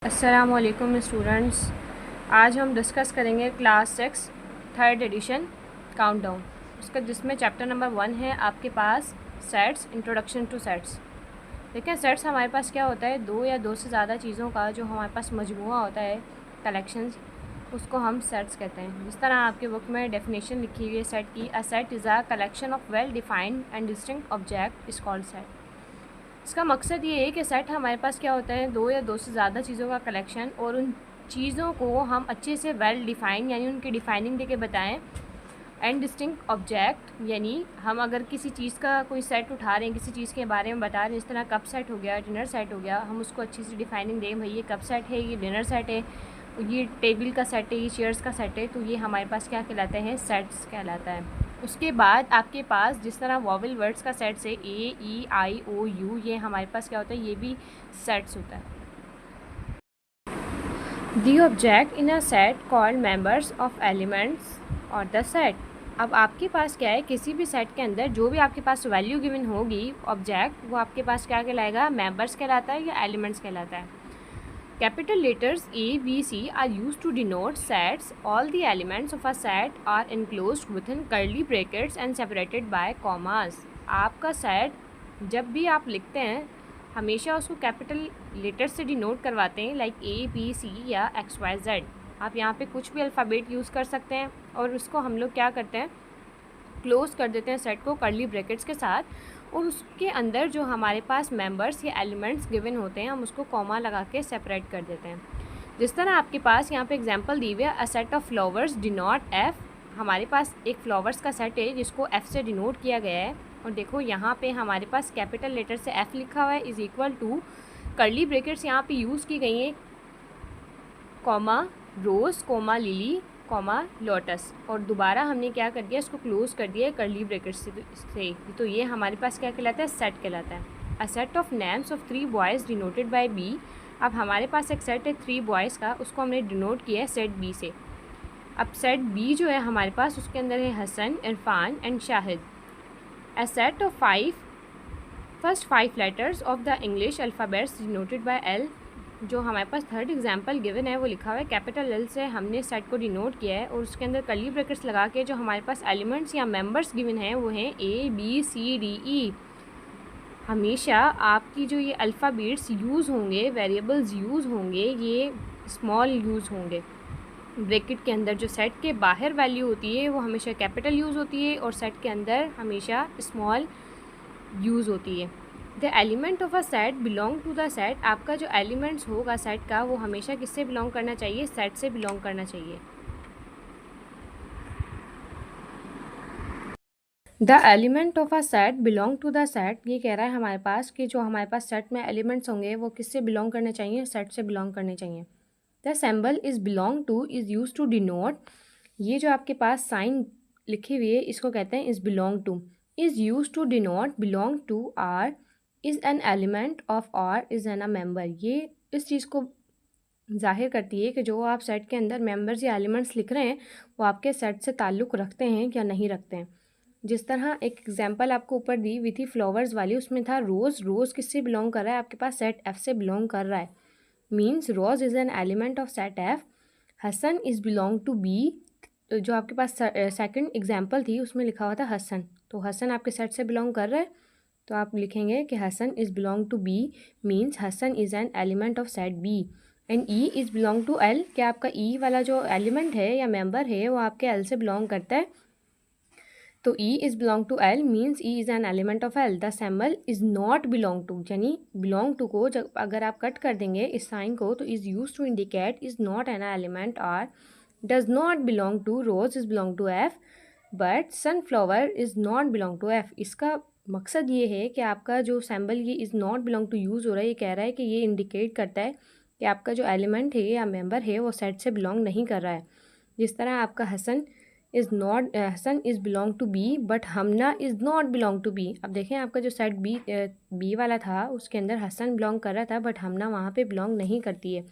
अस्सलामुअलैकुम स्टूडेंट्स। आज हम डिस्कस करेंगे क्लास 6 थर्ड एडिशन काउंटडाउन उसका, जिसमें चैप्टर नंबर 1 है आपके पास सेट्स, इंट्रोडक्शन टू सेट्स। देखिए, सेट्स हमारे पास क्या होता है, दो या दो से ज़्यादा चीज़ों का जो हमारे पास मजमूआ होता है, कलेक्शंस, उसको हम सेट्स कहते हैं। जिस तरह आपके बुक में डेफिनेशन लिखी हुई है सेट की, a set is a collection of well defined and distinct object is called set. इसका मकसद ये है कि सेट हमारे पास क्या होता है, दो या दो से ज़्यादा चीज़ों का कलेक्शन, और उन चीज़ों को हम अच्छे से वेल डिफाइन यानी उनकी डिफाइनिंग देके बताएं, एंड डिस्टिंक्ट ऑब्जेक्ट यानी हम अगर किसी चीज़ का कोई सेट उठा रहे हैं, किसी चीज़ के बारे में बता रहे हैं, इस तरह कप सेट हो गया, डिनर सेट हो गया, हम उसको अच्छी सी डिफाइनिंग दें, भाई ये कप सेट है, ये डिनर सेट है, ये टेबल का सेट है, ये चेयर्स का सेट है, तो ये हमारे पास क्या कहलाते हैं, सेट्स कहलाता है। उसके बाद आपके पास जिस तरह वॉवल वर्ड्स का सेट से ए, ई, आई, ओ, यू, ये हमारे पास क्या होता है, ये भी सेट्स होता है। The object in a set called members of elements और द सेट। अब आपके पास क्या है, किसी भी सेट के अंदर जो भी आपके पास वैल्यू गिवन होगी ऑब्जेक्ट, वो आपके पास क्या कहलाएगा, मेंबर्स कहलाता है या एलिमेंट्स कहलाता है। Capital letters A, B, C are used to denote sets. All the elements of a set are enclosed within curly brackets and separated by commas. आपका सेट जब भी आप लिखते हैं हमेशा उसको कैपिटल लेटर से डिनोट करवाते हैं, लाइक A, B, C या XYZ। आप यहाँ पे कुछ भी अल्फ़ाबेट यूज़ कर सकते हैं और उसको हम लोग क्या करते हैं, क्लोज़ कर देते हैं सेट को कर्ली ब्रैकेट्स के साथ, और उसके अंदर जो हमारे पास मेंबर्स या एलिमेंट्स गिवन होते हैं हम उसको कॉमा लगा के सेपरेट कर देते हैं। जिस तरह आपके पास यहाँ पे एग्जांपल दी हुई है, a set of flowers denote F. हमारे पास एक फ्लावर्स का सेट है जिसको एफ से डिनोट किया गया है, और देखो यहाँ पे हमारे पास कैपिटल लेटर से एफ लिखा हुआ है, is equal to curly brackets यहाँ पे यूज़ की गई हैं, comma rose, comma lily, comma lotus, और दोबारा हमने क्या कर दिया, इसको क्लोज कर दिया कर्ली ब्रैकेट से। तो ये हमारे पास क्या कहलाता है, सेट कहलाता है। A set of names of 3 boys denoted by B. अब हमारे पास एक सेट है 3 बॉयज़ का, उसको हमने डिनोट किया है सेट बी से। अब सेट बी जो है हमारे पास, उसके अंदर है Hasan, Irfan and Shahid. A set of first 5 letters of the English alphabets denoted by L. जो हमारे पास थर्ड एग्जांपल गिवन है वो लिखा हुआ है कैपिटल एल से, हमने सेट को डिनोट किया है, और उसके अंदर कर्ली ब्रैकेट्स लगा के जो हमारे पास एलिमेंट्स या मेंबर्स गिवन हैं वो हैं ए, बी, सी, डी, ई। हमेशा आपकी जो ये अल्फ़ाबेट्स यूज़ होंगे, वेरिएबल्स यूज़ होंगे, ये स्मॉल यूज़ होंगे। ब्रैकेट के अंदर जो सेट के बाहर वैल्यू होती है वो हमेशा कैपिटल यूज़ होती है, और सेट के अंदर हमेशा स्मॉल यूज़ होती है। The element of a set belong to the set. आपका जो एलिमेंट्स होगा सेट का वो हमेशा किससे बिलोंग करना चाहिए, सेट से बिलोंग करना चाहिए। The element of a set belong to the set, ये कह रहा है हमारे पास कि जो हमारे पास सेट में एलिमेंट्स होंगे वो किससे बिलोंग करने चाहिए, सेट से बिलोंग करने चाहिए। The symbol is belong to is use to denote. ये जो आपके पास साइन लिखी हुई है इसको कहते हैं is belong to. Is use to denote belong to R, is an element of R, is an a member. ये इस चीज़ को जाहिर करती है कि जो आप सेट के अंदर मेंबर्स या एलिमेंट्स लिख रहे हैं वो आपके सेट से ताल्लुक़ रखते हैं या नहीं रखते हैं। जिस तरह एक एग्जांपल आपको ऊपर दी हुई थी फ्लावर्स वाली, उसमें था रोज़। रोज़ किससे बिलोंग कर रहा है, आपके पास सेट एफ से बिलोंग कर रहा है, means rose is an element of set F. Hasan is belong to B. जो आपके पास सेकंड एग्जांपल थी उसमें लिखा हुआ था हसन, तो हसन आपके सेट से बिलोंग कर रहा है, तो आप लिखेंगे कि Hasan is belong to B, means Hasan is an element of set B. And E is belong to L, क्या आपका ई वाला जो एलिमेंट है या मेंबर है वो आपके एल से बिलोंग करता है, तो E is belong to L, means E is an element of L. The symbol is not belong to, यानी बिलोंग टू को जब अगर आप कट कर देंगे इस साइन को, तो is use to indicate is not an element, R does not belong to, rose is belong to F, but sunflower is not belong to F. इसका मकसद ये है कि आपका जो सिंबल ये is not belong to use हो रहा है, ये कह रहा है कि ये इंडिकेट करता है कि आपका जो एलिमेंट है या मेंबर है वो सेट से बिलोंग नहीं कर रहा है। जिस तरह आपका Hasan is belong to B, but Hamna is not belong to B. अब देखें आपका जो सेट बी वाला था उसके अंदर हसन बिलोंग कर रहा था, बट हमना वहाँ पे बिलोंग नहीं करती है।